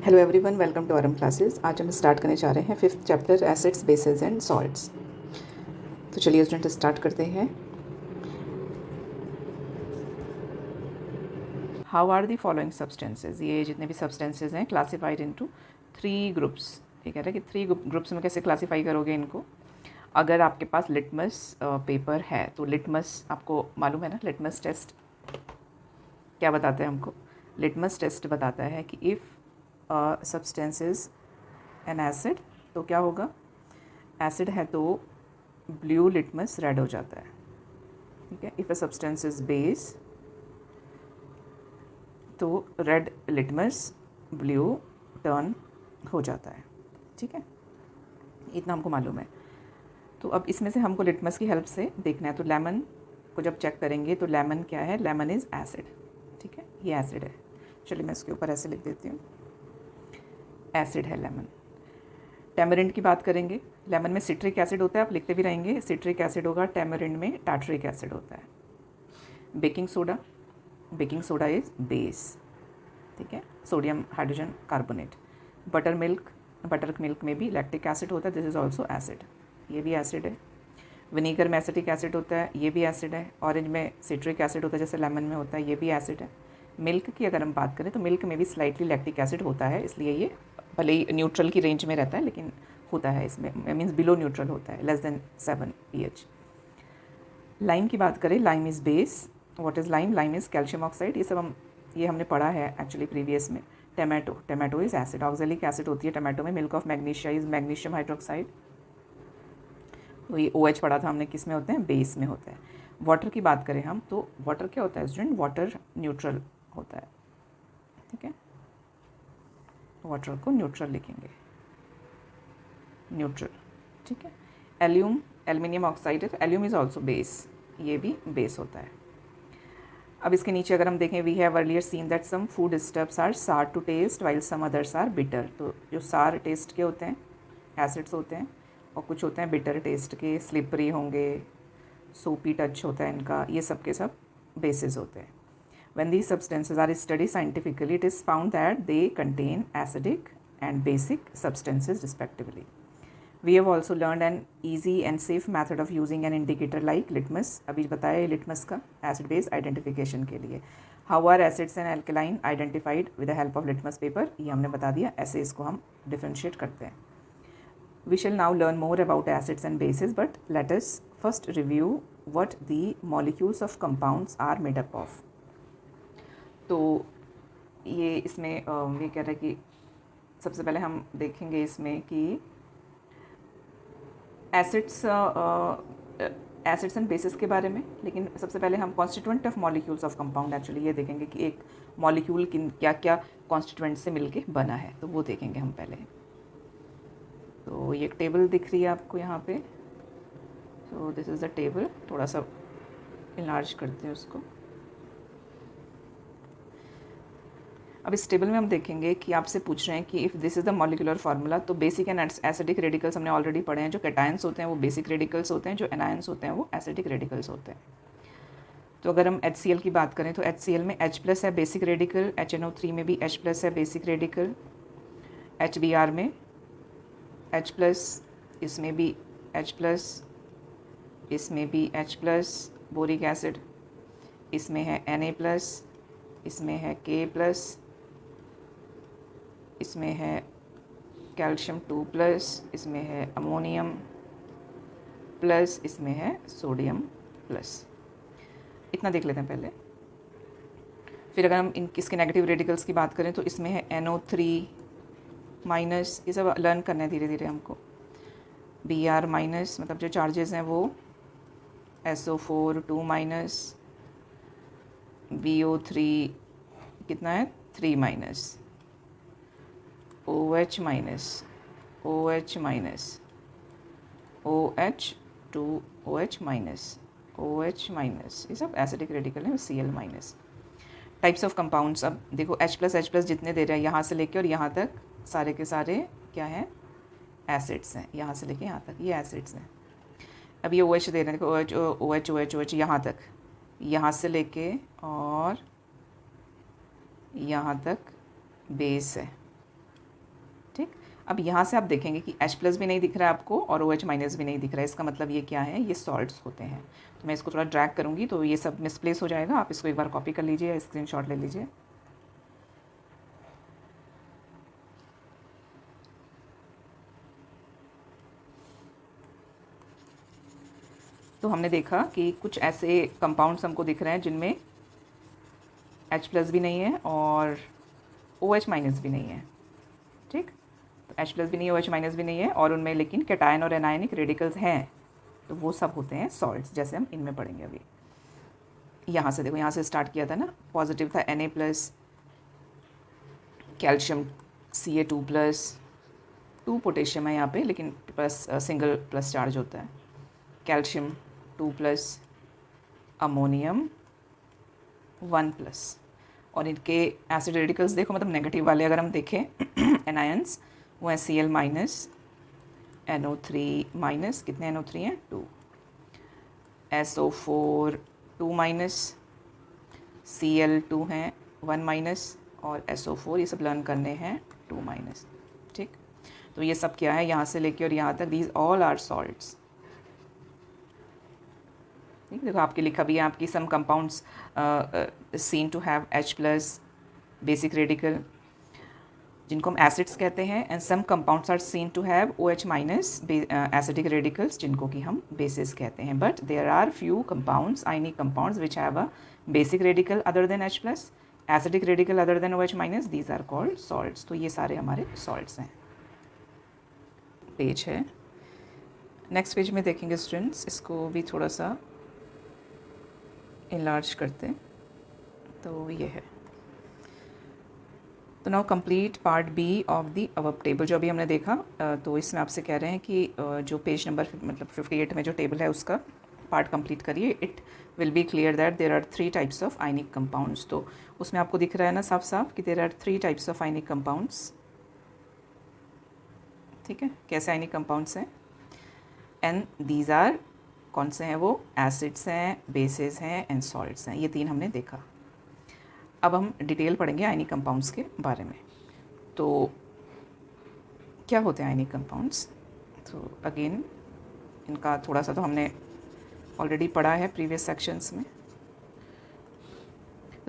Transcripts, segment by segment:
Hello everyone, welcome to RM classes. आज हम start करने जा रहे हैं 5th chapter acids bases and salts. तो चलिए स्टूडेंट स्टार्ट करते हैं। How are the following substances, ये जितने भी सब्सटेंसेज हैं क्लासिफाइड इनटू 3 ग्रुप्स। ये कह रहा है कि 3 ग्रुप्स में कैसे क्लासीफाई करोगे इनको। अगर आपके पास लिटमस पेपर है तो लिटमस आपको मालूम है ना, लिटमस टेस्ट क्या बताता है हमको। लिटमस टेस्ट बताता है कि if substance is an acid तो क्या होगा, एसिड है तो ब्लू लिटमस रेड हो जाता है। ठीक है, if a substance is base तो रेड लिटमस ब्लू टर्न हो जाता है। ठीक है, इतना हमको मालूम है। तो अब इसमें से हमको लिटमस की हेल्प से देखना है। तो लेमन को जब चेक करेंगे तो लेमन क्या है, लेमन इज़ एसिड। ठीक है, ये एसिड है। चलिए मैं इसके ऊपर ऐसे लिख देती हूँ, एसिड है लेमन। टैमरिंड की बात करेंगे, लेमन में सिट्रिक एसिड होता है, आप लिखते भी रहेंगे सिट्रिक एसिड होगा, टैमरिंड में टार्टरिक एसिड होता है। Baking soda is base. ठीक है, sodium hydrogen carbonate. Butter milk में भी लैक्टिक एसिड होता है, दिस इज़ ऑल्सो एसिड, ये भी एसिड है। विनीगर में एसिटिक एसिड होता है, ये भी एसिड है। ऑरेंज में सिट्रिक एसिड होता है जैसे लेमन में होता है, ये भी एसिड है। मिल्क की अगर हम बात करें तो मिल्क में भी स्लाइटली लैक्टिक एसिड होता है, इसलिए ये भले ही न्यूट्रल की रेंज में रहता है लेकिन होता है इसमें, मीन्स बिलो न्यूट्रल होता है, लेस देन 7 pH। लाइम की बात करें, lime is base. What is lime, lime is calcium oxide. ये हमने पढ़ा है एक्चुअली प्रीवियस में। Tomato is acid, oxalic acid होती है टमाटो में। Milk of magnesia is magnesium hydroxide. तो ये OH पढ़ा था हमने, किस में होते हैं, बेस में होता है। वाटर की बात करें हम तो वाटर क्या होता है स्टूडेंट, वाटर न्यूट्रल होता है। ठीक है, वाटर को न्यूट्रल लिखेंगे, न्यूट्रल। ठीक है, एल्यूमिनियम ऑक्साइड है तो एल्यूम इज़ ऑल्सो बेस, ये भी बेस होता है। अब इसके नीचे अगर हम देखें, we have earlier seen that some food stuffs are sour to taste while some others are bitter. तो जो सार टेस्ट के होते हैं एसिड्स होते हैं, और कुछ होते हैं बिटर टेस्ट के, स्लिपरी होंगे, सोपी टच होता है इनका, ये सब के सब बेसिस होते हैं। When these substances are studied scientifically, it is found that they contain acidic and basic substances respectively. We have also learned an easy and safe method of using an indicator like litmus. अभी बताया litmus का acid base identification के लिए। How are acids and alkaline identified with the help of litmus paper? ये हमने बता दिया, ऐसे इसको हम differentiate करते हैं। We shall now learn more about acids and bases, but let us first review what the molecules of compounds are made up of. तो ये इसमें ये कह रहा है कि सबसे पहले हम देखेंगे इसमें कि एसिड्स एंड बेसिस के बारे में, लेकिन सबसे पहले हम constituent of molecules of compound, actually ये देखेंगे कि एक मॉलिक्यूल किन क्या क्या कॉन्स्टिट्यूएंट से मिलके बना है, तो वो देखेंगे हम पहले। तो ये एक टेबल दिख रही है आपको यहाँ पे, तो दिस इज़ द टेबल। थोड़ा सा इनलार्ज करते हैं उसको। अब इस टेबल में हम देखेंगे कि आपसे पूछ रहे हैं कि if this is the molecular formula, तो बेसिक एंड एसिडिक रेडिकल्स हमने ऑलरेडी पढ़े हैं। जो कैटायंस होते हैं वो बेसिक रेडिकल्स होते हैं, जो एनायंस होते हैं वो एसिडिक रेडिकल्स होते हैं। तो अगर हम HCl की बात करें तो HCl में H+ है बेसिक रेडिकल, HNO3 में भी H+ है बेसिक रेडिकल, HBr में H+, इसमें भी H+, इसमें भी H+, बोरिक एसिड, इसमें है Na+, इसमें है K+, इसमें है कैल्शियम 2+, इसमें है अमोनियम प्लस, इसमें है सोडियम प्लस। इतना देख लेते हैं पहले। फिर अगर हम इसके नेगेटिव रेडिकल्स की बात करें तो इसमें है NO3-, ये सब लर्न करना है धीरे धीरे हमको। Br-, मतलब जो चार्जेस हैं वो SO4 2-, BO3 कितना है 3-, OH-, OH2 OH-, ये सब एसिडिक रेडिकल है। Cl-। टाइप्स ऑफ कंपाउंड्स, अब देखो H+ जितने दे रहे हैं यहाँ से लेके और यहाँ तक सारे के सारे क्या हैं, एसिड्स हैं। यहाँ से लेके यहाँ तक ये एसिड्स हैं। अब ये OH दे रहे हैं, देखो OH यहाँ तक, यहाँ से लेके और यहाँ तक बेस है। अब यहाँ से आप देखेंगे कि H+ भी नहीं दिख रहा है आपको और OH- भी नहीं दिख रहा है। इसका मतलब ये क्या है, ये सॉल्ट्स होते हैं। तो मैं इसको थोड़ा ड्रैग करूँगी तो ये सब मिसप्लेस हो जाएगा। आप इसको एक बार कॉपी कर लीजिए या स्क्रीनशॉट ले लीजिए। तो हमने देखा कि कुछ ऐसे कंपाउंड्स हमको दिख रहे हैं जिनमें H+ भी नहीं है और OH- भी नहीं है। ठीक, तो H+ भी नहीं है, OH- भी नहीं है और उनमें लेकिन कैटायन और एनायनिक रेडिकल्स हैं, तो वो सब होते हैं सॉल्ट्स, जैसे हम इनमें पढ़ेंगे अभी। यहाँ से देखो, यहाँ से स्टार्ट किया था ना, पॉजिटिव था Na+, कैल्शियम Ca2+, 2 पोटेशियम है यहाँ पे लेकिन प्लस सिंगल प्लस चार्ज होता है, कैल्शियम 2+, अमोनियम 1+, और इनके एसिड रेडिकल्स देखो, मतलब नेगेटिव वाले अगर हम देखें एनायंस, वो है Cl-, NO3-, कितने NO3 हैं, 2, SO4 2-, Cl2 हैं 1-, और SO4, ये सब लर्न करने हैं 2-। ठीक, तो ये सब क्या है, यहाँ से लेके और यहाँ तक, दीज ऑल आर सॉल्ट्स। ठीक, देखो आपके लिखा भी है, आपकी some compounds seen to have H+ basic radical, जिनको हम एसिड्स कहते हैं, and some compounds are seen to have OH- acidic radicals, जिनको कि हम बेसिस कहते हैं। But there are few compounds, ionic compounds, which have a basic radical other than H+, acidic radical other than OH-, these are called salts. तो ये सारे हमारे salts हैं। पेज है, नेक्स्ट पेज में देखेंगे स्टूडेंट्स, इसको भी थोड़ा सा इनलार्ज करते हैं, तो ये है। तो now complete part B of the अब टेबल, जो अभी हमने देखा, तो इसमें आपसे कह रहे हैं कि जो पेज नंबर मतलब 58 में जो टेबल है उसका पार्ट कंप्लीट करिए। It will be clear that there are 3 types of ionic compounds. तो उसमें आपको दिख रहा है ना साफ साफ कि there are 3 types of ionic compounds. ठीक है, कैसे आयनिक कंपाउंड्स हैं, एंड दीज आर, कौन से हैं वो, एसिड्स हैं, बेसेस हैं एंड सॉल्ट्स हैं। ये 3 हमने देखा। अब हम डिटेल पढ़ेंगे आयनिक कंपाउंड्स के बारे में। तो क्या होते हैं आयनिक कंपाउंड्स, तो अगेन इनका थोड़ा सा तो हमने ऑलरेडी पढ़ा है प्रीवियस सेक्शंस में।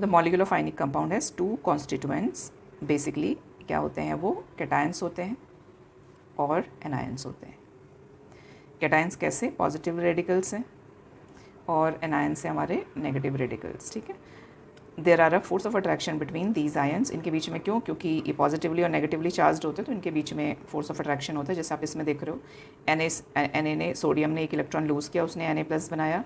The molecule of ionic compound has 2 constituents. Basically क्या होते हैं वो, कैटायंस होते हैं और एनायंस होते हैं। कैटायंस कैसे, पॉजिटिव रेडिकल्स हैं, और एनायंस हैं हमारे नेगेटिव रेडिकल्स। ठीक है, there are a force of attraction between these ions. इनके बीच में क्यों, क्योंकि ये पॉजिटिवली और नेगेटिवली चार्ज होते हैं, तो इनके बीच में फोर्स ऑफ अट्रैक्शन होता है। जैसे आप इसमें देख रहे हो, Na ने, सोडियम ने एक इलेक्ट्रॉन लूज़ किया, उसने Na+ बनाया,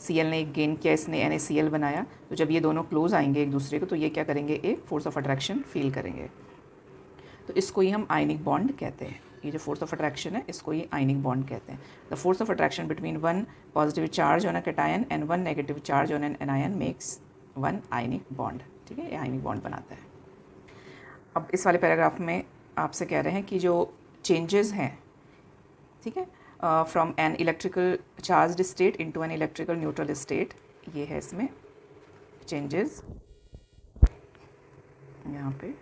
Cl ने एक गेन किया, इसने NaCl बनाया। तो जब ये दोनों क्लोज आएंगे एक दूसरे को, तो ये क्या करेंगे, एक फोर्स ऑफ अट्रैक्शन फील करेंगे। तो इसको ही हम आयनिक बॉन्ड कहते हैं। ये जो फोर्स ऑफ अट्रैक्शन है, इसको ही आयनिक बॉन्ड कहते हैं। The force of attraction between 1 positive charge on a cation and 1 negative charge on an anion makes 1 ionic bond. ठीक है, ये आयनिक बॉन्ड बनाता है। अब इस वाले पैराग्राफ में आपसे कह रहे हैं कि जो चेंजेस हैं, ठीक है, from an electrical charge state into an electrical neutral state, ये है इसमें चेंजेस। यहाँ पे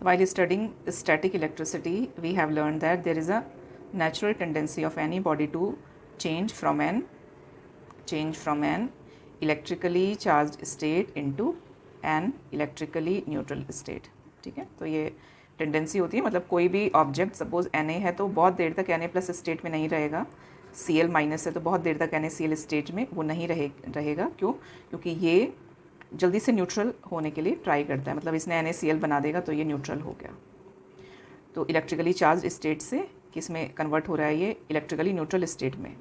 while studying static electricity, we have learned that there is a natural tendency of any body to change from an electrically charged state into an electrically neutral state। ठीक है, तो ये tendency होती है, मतलब कोई भी ऑब्जेक्ट, सपोज Na है तो बहुत देर तक Na+ स्टेट में नहीं रहेगा, Cl- है तो बहुत देर तक NaCl स्टेट में वो नहीं रहेगा। क्यों, क्योंकि ये जल्दी से न्यूट्रल होने के लिए ट्राई करता है, मतलब इसने NaCl बना देगा तो ये न्यूट्रल हो गया। तो इलेक्ट्रिकली चार्ज स्टेट से किस में कन्वर्ट हो रहा है, ये इलेक्ट्रिकली न्यूट्रल स्टेट में।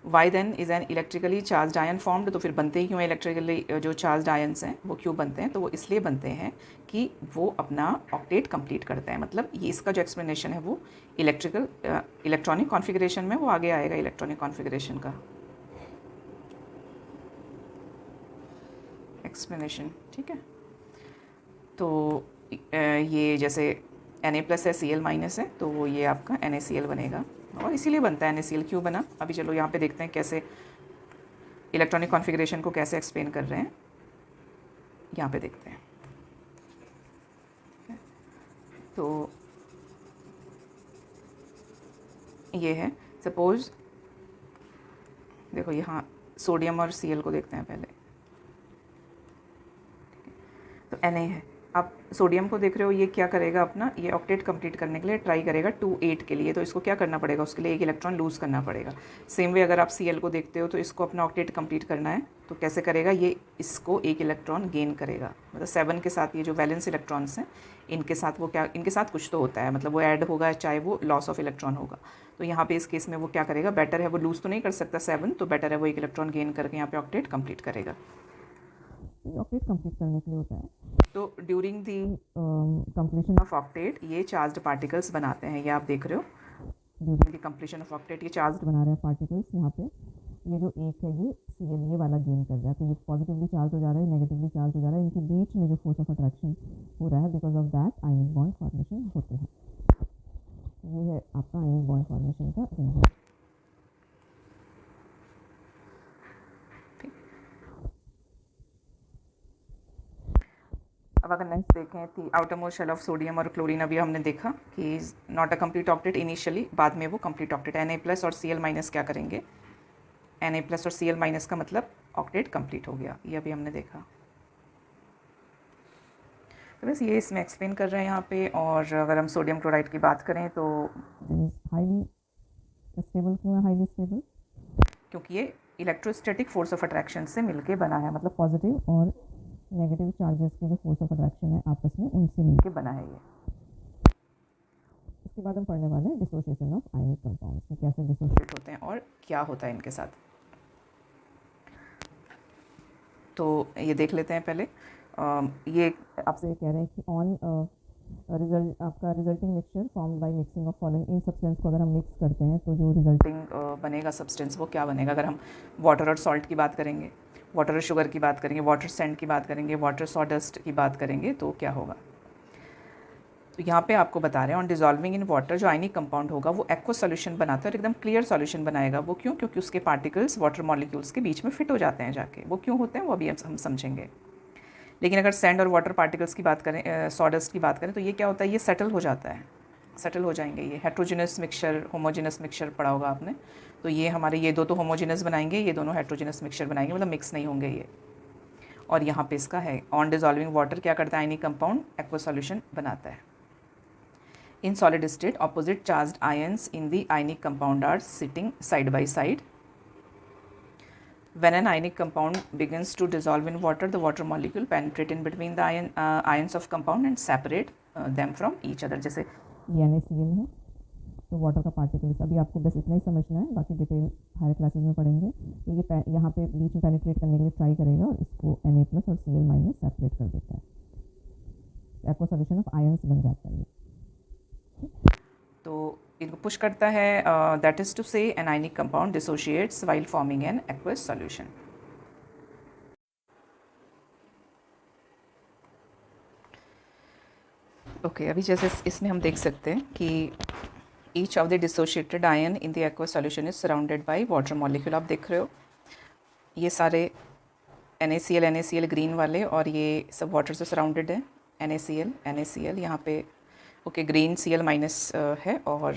Why then is an electrically charge ion formed, तो फिर बनते ही क्यों इलेक्ट्रिकली, जो चार्ज आयन्स हैं वो क्यों बनते हैं, तो वो इसलिए बनते हैं कि वो अपना ऑक्टेट कंप्लीट करते हैं। मतलब ये इसका जो एक्सप्लेनेशन है वो इलेक्ट्रॉनिक कॉन्फ़िगरेशन में वो आगे आएगा, इलेक्ट्रॉनिक कॉन्फ़िगरेशन का एक्सप्लेनेशन। ठीक है, तो ये जैसे Na+ है, Cl- है, तो ये आपका NaCl बनेगा, और इसीलिए बनता है NaCl। क्यों बना, अभी चलो यहाँ पे देखते हैं कैसे इलेक्ट्रॉनिक कॉन्फ़िगरेशन को कैसे एक्सप्लेन कर रहे हैं यहाँ पे देखते हैं। तो ये है, सपोज़ देखो यहाँ सोडियम और Cl को देखते हैं पहले। तो Na है, आप सोडियम को देख रहे हो, ये क्या करेगा अपना, ये ऑक्टेट कंप्लीट करने के लिए ट्राई करेगा 2 8 के लिए, तो इसको क्या करना पड़ेगा, उसके लिए एक इलेक्ट्रॉन लूज़ करना पड़ेगा। सेम वे अगर आप Cl को देखते हो तो इसको अपना ऑक्टेट कंप्लीट करना है, तो कैसे करेगा, ये इसको एक इलेक्ट्रॉन गेन करेगा, मतलब 7 के साथ ये जो वैलेंस इलेक्ट्रॉन्स हैं इनके साथ वो क्या, इनके साथ कुछ तो होता है, मतलब वो ऐड होगा चाहे वो लॉस ऑफ इलेक्ट्रॉन होगा। तो यहाँ पे इस केस में वो क्या करेगा, बेटर है वो लूज़ तो नहीं कर सकता 7, तो बेटर है वो एक इलेक्ट्रॉन गेन करके यहाँ पे ऑक्टेट कंप्लीट करेगा। ऑक्टेट कंप्लीट करने के लिए होता है। तो during the completion of octet ये चार्ज्ड पार्टिकल्स बनाते हैं, ये आप देख रहे हो, during the completion of octet ये चार्ज्ड बना रहे हैं पार्टिकल्स। यहाँ पे ये जो एक है ये Cl ये वाला गेन कर रहा है, तो ये पॉजिटिवली चार्ज हो जा रहा है, नेगेटिवली चार्ज हो जा रहा है, इनके बीच में जो फोर्स ऑफ अट्रैक्शन हो रहा है because of that ionic bond formation होते हैं। ये है आपका आयनिक बॉन्ड फॉर्मेशन का रीजन। अब अगर नेक्स्ट देखें कि outermost shell of sodium और क्लोरीन, अभी हमने देखा कि not a complete octet initially, बाद में वो कंप्लीट ऑक्टेट। Na+ और Cl- क्या करेंगे, Na+ और Cl- का मतलब ऑक्टेट कंप्लीट हो गया, ये अभी हमने देखा। तो बस ये इसमें एक्सप्लेन कर रहे हैं यहाँ पे। और अगर हम सोडियम क्लोराइड की बात करें तो हाईली स्टेबल, क्यों है हाईली स्टेबल, क्योंकि ये इलेक्ट्रोस्टैटिक फोर्स ऑफ अट्रैक्शन से मिलके बना है, मतलब पॉजिटिव और नेगेटिव चार्जेस की जो फोर्स ऑफ अट्रैक्शन है आपस में उनसे मिलके बना है ये। इसके बाद हम पढ़ने वाले हैं डिसोसिएशन ऑफ आयनिक कंपाउंड्स, में कैसे डिसोशिएट होते हैं और क्या होता है इनके साथ। तो ये देख लेते हैं पहले। ये आपसे कह रहे हैं कि ऑन रिजल्ट आपका resulting mixture form by mixing of following, in substance को अगर हम मिक्स करते हैं तो जो रिजल्टिंग बनेगा सब्सटेंस वो क्या बनेगा। अगर हम वाटर और सॉल्ट की बात करेंगे, वाटर और शुगर की बात करेंगे, वाटर सैंड की बात करेंगे, वाटर सॉडस्ट की बात करेंगे, तो क्या होगा। तो यहाँ पे आपको बता रहे हैं ऑन डिजॉल्विंग इन वाटर जो आयनिक कंपाउंड होगा वो एक्वस सॉल्यूशन बनाता है और एकदम क्लियर सॉल्यूशन बनाएगा। वो क्यों, क्योंकि उसके पार्टिकल्स वाटर मॉलिक्यूल्स के बीच में फिट हो जाते हैं जाके। वो क्यों होते हैं वो अभी हम समझेंगे। लेकिन अगर सैंड और वाटर पार्टिकल्स की बात करें, सॉडस्ट की बात करें, तो ये क्या होता है, ये सेटल हो जाता है, सेटल हो जाएंगे। ये हेट्रोजिनस मिक्सचर, होमोजिनस मिक्सचर पढ़ा होगा आपने। तो ये हमारे ये दो तो होमोजिनस बनाएंगे, ये दोनों हेट्रोजिनस मिक्सचर बनाएंगे, मतलब मिक्स नहीं होंगे ये। और यहाँ पे इसका है ऑन डिजॉल्विंग वाटर क्या करता है, आयनिक कंपाउंड एक्वस सॉल्यूशन बनाता है। In solid state, opposite charged ions in the ionic compound are sitting side by side. When an ionic compound begins to dissolve in water, the water molecule penetrate in between the ions of compound and separate them from each other. जैसे ये NaCl है, तो water का particles, अभी आपको बस इतना ही समझना है, बाकी डिटेल हायर क्लासेस में पढ़ेंगे। तो ये यहाँ पे बीच में पेनिट्रेट करने के लिए ट्राई करेगा और इसको Na+ और Cl- सेपरेट कर देता है। एक्वा सॉल्यूशन ऑफ आयंस बन जाता है। तो इनको पुश करता है, दैट इज़ टू से an ionic compound dissociates while forming an aqueous solution. Okay, अभी जैसे इसमें हम देख सकते हैं कि each of the dissociated ion in the aqueous solution is surrounded by water molecule. आप देख रहे हो ये सारे NaCl ग्रीन वाले, और ये सब वाटर से सराउंडेड है। NaCl यहाँ पे ओके ग्रीन Cl- है, और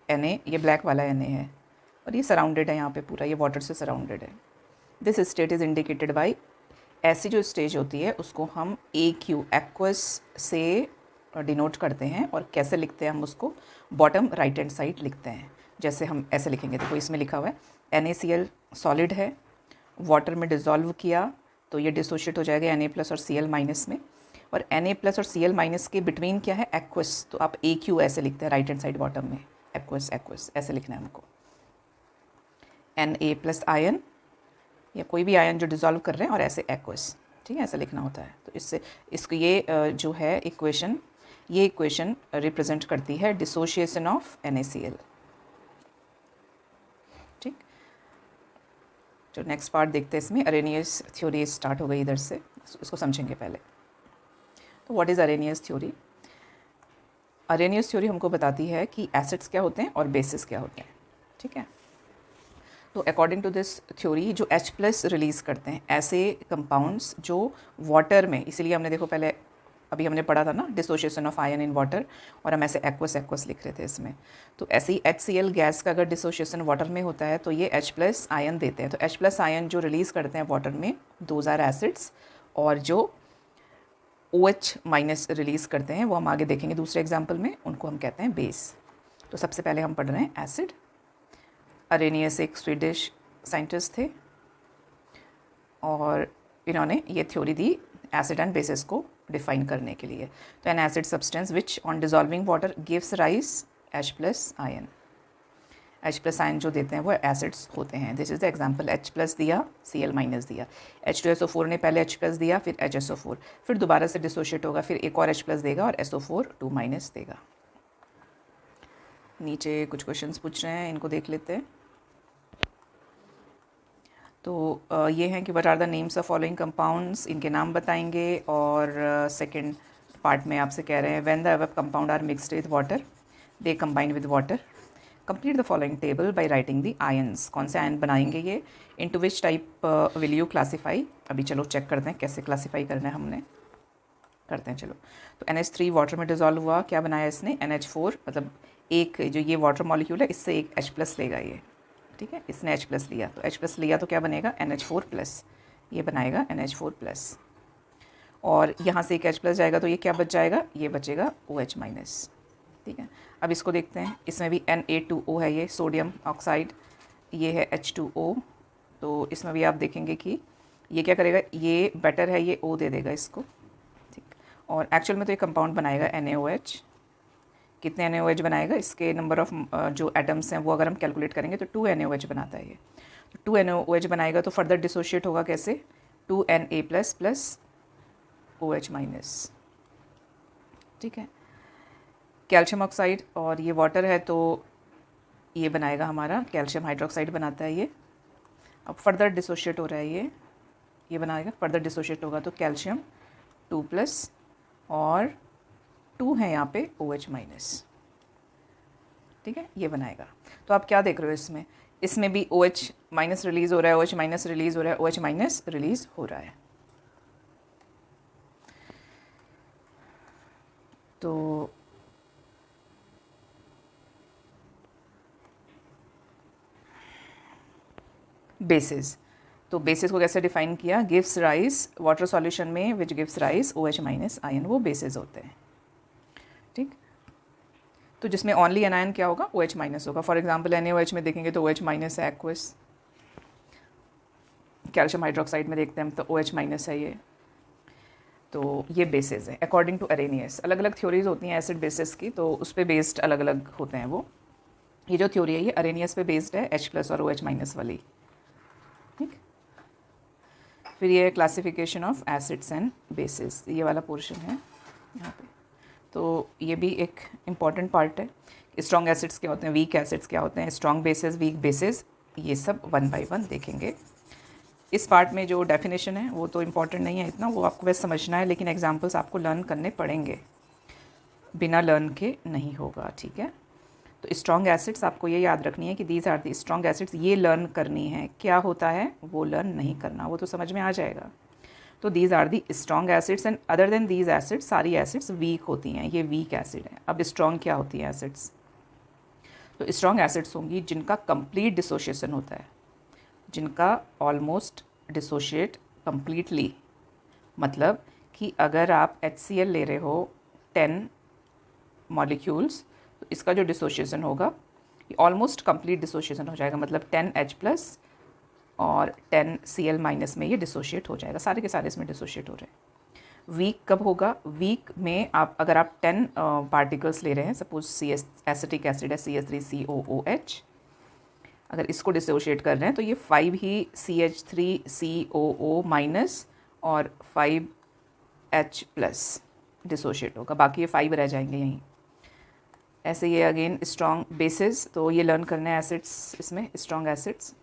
Na ये ब्लैक वाला Na है, और ये सराउंडेड है यहाँ पे पूरा, ये वाटर से सराउंडेड है। This state is indicated by, ऐसी जो स्टेज होती है उसको हम AQ एक्वस से डिनोट करते हैं। और कैसे लिखते हैं हम उसको, बॉटम राइट हैंड साइड लिखते हैं। जैसे हम ऐसे लिखेंगे, देखो इसमें लिखा हुआ है NaCl सॉलिड है, वाटर में डिज़ोल्व किया तो ये डिसोशिएट हो जाएगा Na+ और Cl- में, और Na+ और Cl- के बिटवीन क्या है, एक्वस। तो आप AQ ऐसे लिखते हैं राइट हैंड साइड बॉटम में, एक्वस ऐसे लिखना है हमको। Na+ आयन या कोई भी आयन जो डिज़ोल्व कर रहे हैं, और ऐसे एक्वस, ठीक है, ऐसा लिखना होता है। तो इससे इसको ये जो है इक्वेशन, ये इक्वेशन रिप्रेजेंट करती है डिसोशिएशन ऑफ NaCl। ठीक, तो नेक्स्ट पार्ट देखते हैं इसमें। अरेनियस थ्योरी स्टार्ट हो गई इधर से, इसको समझेंगे पहले। तो what is Arrhenius theory. Arrhenius theory हमको बताती है कि एसिड्स क्या होते हैं और बेसिस क्या होते हैं। ठीक है, तो अकॉर्डिंग टू दिस थ्योरी जो H प्लस रिलीज़ करते हैं ऐसे कंपाउंड्स जो वाटर में, इसीलिए हमने देखो पहले अभी हमने पढ़ा था ना dissociation of ion in water, और हम ऐसे एक्वस एक्वस लिख रहे थे इसमें। तो ऐसे ही HCl गैस का अगर डिसोशिएशन वाटर में होता है तो ये H प्लस आयन देते हैं। तो H प्लस आयन जो रिलीज़ करते हैं वाटर में, दोज आर एसिड्स, और जो OH माइनस रिलीज़ करते हैं वो हम आगे देखेंगे दूसरे एग्जाम्पल में, उनको हम कहते हैं बेस। तो सबसे पहले हम पढ़ रहे हैं एसिड। अरेनियस एक स्वीडिश साइंटिस्ट थे और इन्होंने ये theory the acid and bases को डिफाइन करने के लिए। तो N acid substance which on dissolving water gives rise H plus ion. H plus ion जो देते हैं वो एसिड्स होते हैं। This is the example, H plus दिया, Cl माइनस दिया, H2SO4 ने पहले H प्लस दिया, फिर HSO4, फिर दोबारा से डिसोशिएट होगा, फिर एक और H प्लस देगा और SO4 2 माइनस देगा। नीचे कुछ क्वेश्चंस पूछ रहे हैं, इनको देख लेते हैं। तो ये हैं कि what are the names of following compounds, इनके नाम बताएंगे। और सेकंड पार्ट में आपसे कह रहे हैं when the above compound are mixed with water they combine with water, complete the following table by writing the ions. कौन से आयन बनाएंगे ये, into which type will you classify. अभी चलो चेक करते हैं कैसे क्लासीफाई करना है, हमने करते हैं चलो। तो NH3 वाटर में डिजॉल्व हुआ, क्या बनाया इसने, NH4, मतलब एक जो ये वाटर मॉलिक्यूल है इससे एक H प्लस लेगा ये, ठीक है, इसने H प्लस लिया, तो H प्लस लिया तो क्या बनेगा NH4 प्लस, ये बनाएगा NH4 प्लस, और यहाँ से एक H प्लस जाएगा तो ये क्या बच जाएगा, ये बचेगा OH माइनस, ठीक है। अब इसको देखते हैं, इसमें भी Na2O है, ये सोडियम ऑक्साइड, ये है H2O, तो इसमें भी आप देखेंगे कि ये क्या करेगा, ये बेटर है, ये O दे देगा इसको, ठीक, और एक्चुअल में तो ये कंपाउंड बनाएगा NaOH। कितने NaOH बनाएगा, इसके नंबर ऑफ जो एटम्स हैं वो अगर हम कैलकुलेट करेंगे तो 2 NaOH बनाता है ये। तो 2 NaOH बनाएगा तो फर्दर डिसोशिएट होगा कैसे, 2Na plus plus OH minus, ठीक है। कैल्शियम ऑक्साइड और ये वाटर है तो ये बनाएगा हमारा कैल्शियम हाइड्रोक्साइड बनाता है ये। अब फर्दर डिसोशिएट हो रहा है ये बनाएगा, फर्दर डिसोशिएट होगा तो कैल्शियम 2 प्लस और 2 है यहाँ पे OH माइनस, ठीक है, ये बनाएगा। तो आप क्या देख रहे हो इसमें भी OH माइनस रिलीज़ हो रहा है, OH माइनस रिलीज़ हो रहा है, OH माइनस रिलीज़ हो रहा है। तो बेसिस, तो बेसिस को कैसे डिफाइन किया, गिव्स राइज वाटर सॉल्यूशन में which gives rise OH minus ion, वो बेसिस होते हैं, ठीक। तो जिसमें ओनली एनायन क्या होगा, OH माइनस होगा। फॉर एग्जांपल NaOH में देखेंगे तो OH माइनस है एक्वस, कैल्शियम हाइड्रोक्साइड में देखते हैं तो OH माइनस है ये। तो ये बेसिस है अकॉर्डिंग टू अरेनियस। अलग अलग थ्योरीज होती हैं एसिड बेसिस की, तो उस पर बेस्ड अलग अलग होते हैं वो। ये जो थ्योरी है ये अरेनियस पे बेस्ड है, H प्लस और OH माइनस वाली, ठीक। फिर ये classification of acids and basis, ये वाला पोर्शन है यहाँ पे। तो ये भी एक इम्पॉर्टेंट पार्ट है, स्ट्रॉन्ग एसिड्स क्या होते हैं, वीक एसिड्स क्या होते हैं, स्ट्रॉन्ग बेसिस, वीक बेसिस, ये सब 1 बाय 1 देखेंगे। इस पार्ट में जो डेफिनेशन है वो तो इम्पॉर्टेंट नहीं है इतना, वो आपको बस समझना है, लेकिन एग्जांपल्स आपको लर्न करने पड़ेंगे, बिना लर्न के नहीं होगा, ठीक है। तो स्ट्रॉन्ग एसिड्स आपको ये याद रखनी है कि these are the strong acids, ये लर्न करनी है, क्या होता है वो लर्न नहीं करना, वो तो समझ में आ जाएगा। तो these are the strong acids and other than these acids सारी एसिड्स वीक होती हैं, ये वीक एसिड है। अब स्ट्रॉन्ग क्या होती हैं एसिड्स, तो स्ट्रॉन्ग एसिड्स होंगी जिनका कंप्लीट डिसोशिएशन होता है, जिनका ऑलमोस्ट डिसोशिएट कंप्लीटली, मतलब कि अगर आप HCl ले रहे हो 10 मॉलिक्यूल्स तो इसका जो डिसोशिएशन होगा ये ऑलमोस्ट कंप्लीट डिसोशिएशन हो जाएगा, मतलब 10H प्लस और 10Cl माइनस में ये डिसोशिएट हो जाएगा, सारे के सारे इसमें डिसोशिएट हो रहे हैं। वीक कब होगा, वीक में आप अगर आप 10 पार्टिकल्स ले रहे हैं, सपोज एसिटिक एसिड है CH3COOH, अगर इसको डिसोशिएट कर रहे हैं तो ये 5 ही CH3COO माइनस और 5H प्लस डिसोशिएट होगा, बाकी ये 5 रह जाएंगे यहीं। ऐसे ये अगेन स्ट्रॉन्ग बेसिस, तो ये लर्न करने हैं एसिड्स, इसमें स्ट्रॉन्ग एसिड्स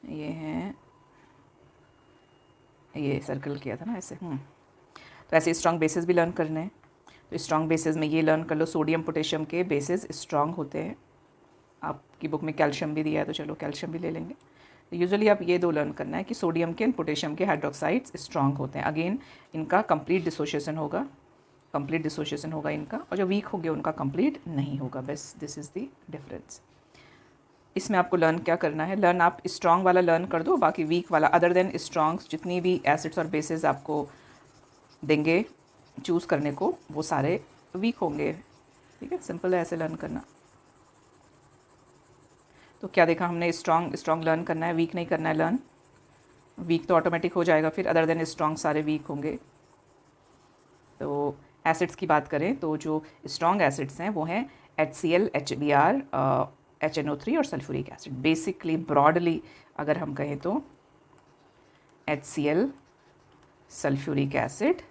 ये हैं, ये सर्कल किया था ना ऐसे, तो ऐसे स्ट्रॉन्ग बेसिस भी लर्न करने हैं। तो स्ट्रॉन्ग बेसिस में ये लर्न कर लो, सोडियम पोटेशियम के बेसिस स्ट्रॉन्ग होते हैं, आपकी बुक में कैल्शियम भी दिया है तो चलो कैल्शियम भी ले लेंगे। तो यूजुअली आप ये दो लर्न करना है कि सोडियम के एंड पोटेशियम के हाइड्रोक्साइड्स स्ट्रांग होते हैं। अगेन इनका कंप्लीट डिसोसिएशन होगा, कंप्लीट डिसोसिएशन होगा इनका, और जो वीक हो गया उनका कंप्लीट नहीं होगा। बस दिस इज़ द डिफरेंस। इसमें आपको लर्न क्या करना है, लर्न आप स्ट्रॉन्ग वाला लर्न कर दो, बाकी वीक वाला अदर देन स्ट्रॉन्ग्स जितनी भी एसिड्स और बेसिस आपको देंगे चूज़ करने को वो सारे वीक होंगे। ठीक है, सिंपल है ऐसे लर्न करना। तो क्या देखा हमने, स्ट्रॉन्ग लर्न करना है, वीक नहीं करना है लर्न। वीक तो ऑटोमेटिक हो जाएगा, फिर अदर देन स्ट्रॉन्ग सारे वीक होंगे। तो एसिड्स की बात करें तो जो स्ट्रॉन्ग एसिड्स हैं वो हैं HCl, HBr, HNO3 और सल्फ्यूरिक एसिड। बेसिकली ब्रॉडली अगर हम कहें तो HCl, सल्फ्यूरिक एसिड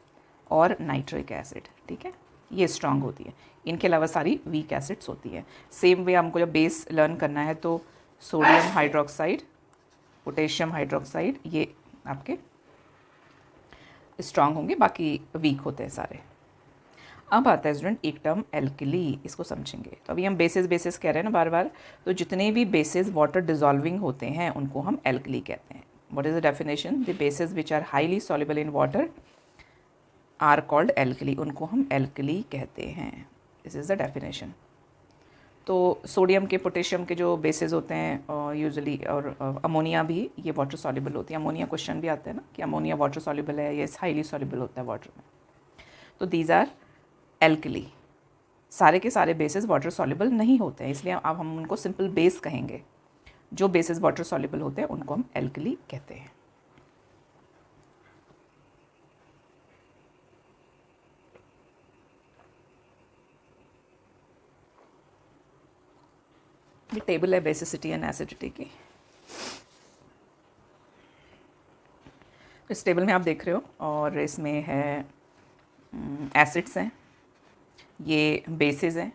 और नाइट्रिक एसिड। ठीक है, ये स्ट्रॉन्ग होती है। इनके अलावा सारी वीक एसिड्स होती है। सेम वे हमको जब बेस लर्न करना है तो सोडियम हाइड्रोक्साइड, पोटेशियम हाइड्रोक्साइड ये आपके स्ट्रॉन्ग होंगे, बाकी वीक होते हैं सारे। अब आता है स्टूडेंट एक टर्म एल्कली, इसको समझेंगे। तो अभी हम बेसिस कह रहे हैं ना बार बार, तो जितने भी बेसिस वाटर डिजॉल्विंग होते हैं उनको हम एल्कली कहते हैं। What is the definition, the bases which are highly soluble in water are called alkali, उनको हम एल्कली कहते हैं। This is the definition. तो सोडियम के, पोटेशियम के जो बेसिस होते हैं यूजुअली, और अमोनिया भी, ये वाटर सॉल्युबल होती है। अमोनिया क्वेश्चन भी आता है ना कि अमोनिया वाटर सॉल्युबल है, ये हाईली सॉल्युबल होता है वाटर में। तो दीज आर एल्कली। सारे के सारे बेसिस वाटर सॉल्युबल नहीं होते हैं, इसलिए अब हम उनको सिंपल बेस कहेंगे। जो बेसिस वाटर सॉल्युबल होते हैं उनको हम एल्कली कहते हैं। ये टेबल है बेसिसिटी एंड एसिडिटी की। इस टेबल में आप देख रहे हो, और इसमें है एसिड्स हैं, ये बेसिस हैं।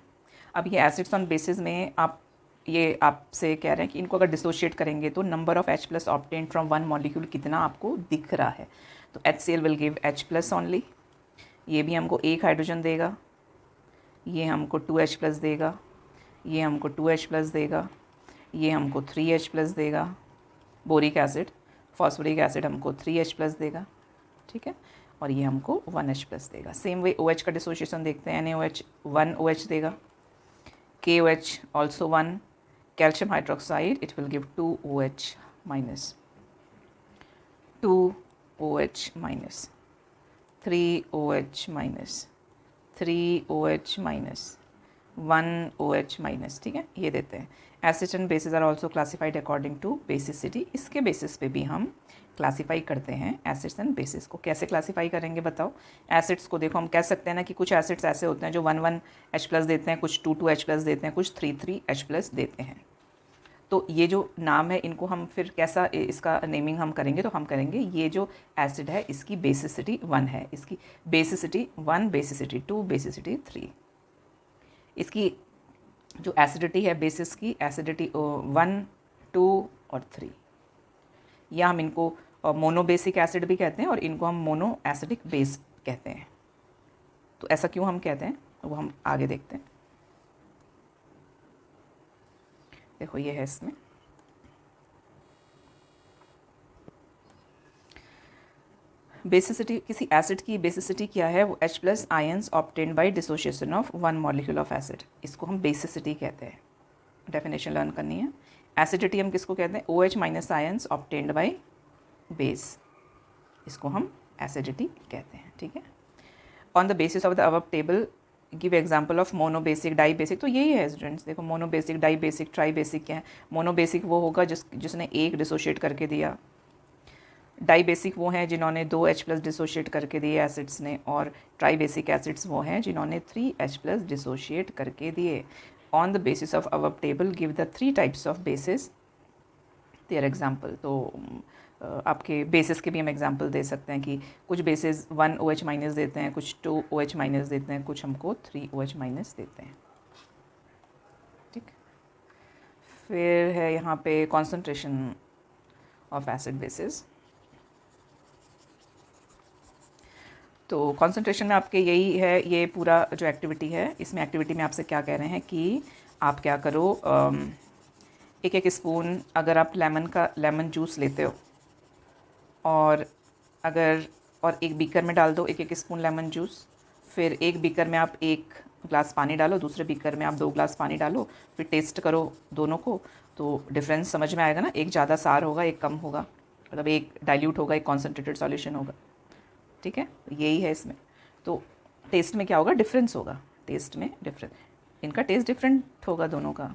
अब ये एसिड्स ऑन बेसिस में आप ये आपसे कह रहे हैं कि इनको अगर डिसोशिएट करेंगे तो number of H+ obtained from one molecule कितना आपको दिख रहा है। तो HCl will give H+ only, ये भी हमको एक हाइड्रोजन देगा, ये हमको 2H+ देगा, ये हमको 2H+ देगा, ये हमको 3H+ देगा। बोरिक एसिड, फॉस्फोरिक एसिड हमको 3H+ देगा। ठीक है, और ये हमको 1H+ देगा। सेम वे OH का डिसोसिएशन देखते हैं, NaOH 1 OH देगा, KOH also 1, calcium hydroxide it will give 2 OH minus, 2 OH minus, 3 OH minus, 3 OH minus, 1 OH minus। ठीक है, ये देते हैं। Acids and bases are also classified according to basicity. इसके बेसिस पे भी हम क्लासीफाई करते हैं एसिड्स एंड बेसिस को। कैसे क्लासीफाई करेंगे बताओ। एसिड्स को देखो, हम कह सकते हैं ना कि कुछ एसिड्स ऐसे होते हैं जो 1 H+ देते हैं, कुछ 2 H+ देते हैं, कुछ 3 H+ देते हैं। तो ये जो नाम है इनको हम फिर कैसा इसका नेमिंग हम करेंगे, तो हम करेंगे ये जो एसिड है इसकी बेसिसिटी 1 है, इसकी बेसिसिटी 1, बेसिसिटी 2, बेसिसिटी 3। इसकी जो एसिडिटी है बेसिस की, एसिडिटी 1, 2 और 3। या हम इनको मोनोबेसिक एसिड भी कहते हैं और इनको हम मोनो एसिडिक बेस कहते हैं। तो ऐसा क्यों हम कहते हैं वो हम आगे देखते हैं। देखो ये है इसमें बेसिसिटी, किसी एसिड की बेसिसिटी क्या है, वो H+ ions obtained bye dissociation of 1 molecule of acid, इसको हम बेसिसिटी कहते हैं। डेफिनेशन लर्न करनी है। एसिडिटी हम किसको कहते हैं, OH- ions obtained by base, इसको हम एसिडिटी कहते हैं। ठीक है, on the basis of the above table give example of monobasic, dibasic. तो यही है स्टूडेंट्स, देखो monobasic, dibasic, tribasic क्या है। मोनोबेसिक वो होगा जिसने एक डिसोशिएट करके दिया, डाई बेसिक वो हैं जिन्होंने 2 H+ डिसोशिएट करके दिए एसिड्स ने, और ट्राई बेसिक एसिड्स वो हैं जिन्होंने 3 H+ डिसोशिएट करके दिए। On the basis of our table give the 3 types of bases their example. तो आपके बेसिस के भी हम एग्जाम्पल दे सकते हैं कि कुछ बेसिस 1 OH- देते हैं, कुछ 2 OH- देते हैं, कुछ हमको 3 OH- देते हैं। ठीक, फिर है यहाँ पे कॉन्सेंट्रेशन ऑफ एसिड बेसिस। तो कॉन्सेंट्रेशन में आपके यही है, ये पूरा जो एक्टिविटी है, इसमें एक्टिविटी में आपसे क्या कह रहे हैं कि आप क्या करो, एक एक स्पून अगर आप लेमन जूस लेते हो और एक बीकर में डाल दो एक एक स्पून लेमन जूस, फिर एक बीकर में आप 1 ग्लास पानी डालो, दूसरे बीकर में आप 2 ग्लास पानी डालो, फिर टेस्ट करो दोनों को, तो डिफरेंस समझ में आएगा ना। एक ज़्यादा सार होगा, एक कम होगा, मतलब एक डाइल्यूट होगा, एक कॉन्सेंट्रेटेड सॉल्यूशन होगा। ठीक है, यही है इसमें। तो टेस्ट में क्या होगा, डिफरेंस होगा, टेस्ट में डिफरेंस, इनका टेस्ट डिफरेंट होगा दोनों का।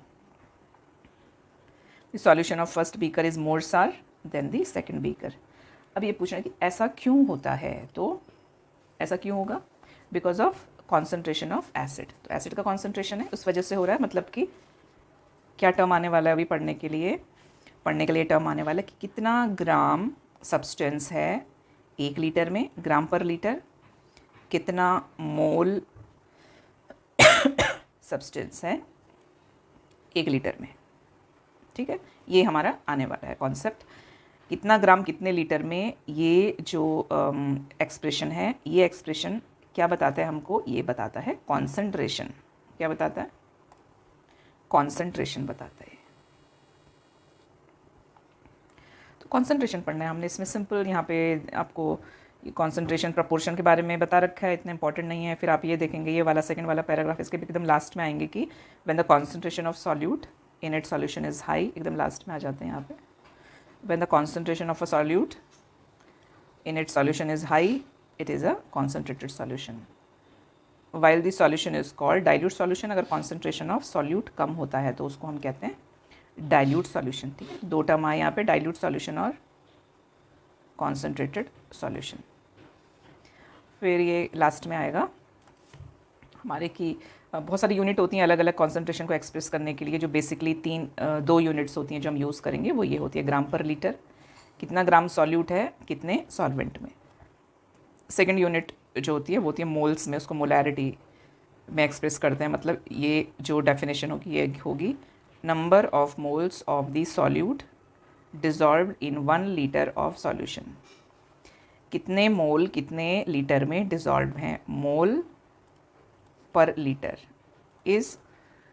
The solution of first beaker is more सार देन द सेकेंड बीकर। अब ये पूछना है कि ऐसा क्यों होता है, तो ऐसा क्यों होगा, because of concentration of acid. तो एसिड का कॉन्सेंट्रेशन है, उस वजह से हो रहा है। मतलब कि क्या टर्म आने वाला है अभी पढ़ने के लिए टर्म आने वाला है कि कितना ग्राम सब्सटेंस है 1 लीटर में, ग्राम पर लीटर, कितना मोल सब्सटेंस है 1 लीटर में। ठीक है, ये हमारा आने वाला है कॉन्सेप्ट, कितना ग्राम कितने लीटर में। ये जो एक्सप्रेशन है, ये एक्सप्रेशन क्या बताता है हमको, ये बताता है कॉन्सेंट्रेशन। क्या बताता है, कॉन्सेंट्रेशन बताता है। तो कॉन्सेंट्रेशन पढ़ना है हमने इसमें। सिंपल यहाँ पे आपको कॉन्सेंट्रेशन प्रपोर्शन के बारे में बता रखा है, इतना इंपॉर्टेंट नहीं है। फिर आप ये देखेंगे, ये वाला सेकंड वाला पैराग्राफ इसके एकदम लास्ट में आएंगे कि when the concentration of solute in it solution is high, एकदम लास्ट में आ जाते हैं यहाँ पे। When the concentration of a solute in it solution is high, it is a concentrated solution. While the solution is called dilute solution. अगर concentration of solute कम होता है तो उसको हम कहते हैं डाइल्यूट सॉल्यूशन। ठीक है, 2 टर्म आए यहाँ पे, डाइल्यूट सॉल्यूशन और कॉन्सेंट्रेटेड सॉल्यूशन। फिर ये लास्ट में आएगा हमारे की बहुत सारी यूनिट होती हैं अलग अलग कॉन्सेंट्रेशन को एक्सप्रेस करने के लिए, जो बेसिकली 2 यूनिट्स होती हैं जो हम यूज़ करेंगे, वो ये होती है ग्राम पर लीटर, कितना ग्राम सॉल्यूट है कितने सॉल्वेंट में। सेकंड यूनिट जो होती है वो होती है मोल्स में, उसको मोलैरिटी में एक्सप्रेस करते हैं। मतलब ये जो डेफिनेशन होगी ये होगी number of moles of the solute dissolved in 1 litre of solution. कितने मोल कितने लीटर में डिजॉल्व हैं, मोल पर लीटर इज़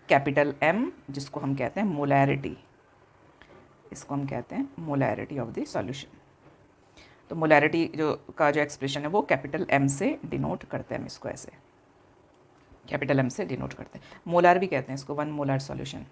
कैपिटल M, जिसको हम कहते हैं मोलैरिटी। इसको हम कहते हैं मोलैरिटी ऑफ द सॉल्यूशन। तो मोलैरिटी जो एक्सप्रेशन है वो कैपिटल M से डिनोट करते हैं हम इसको, ऐसे कैपिटल M से डिनोट करते हैं। मोलार भी कहते हैं इसको, 1 मोलार सॉल्यूशन।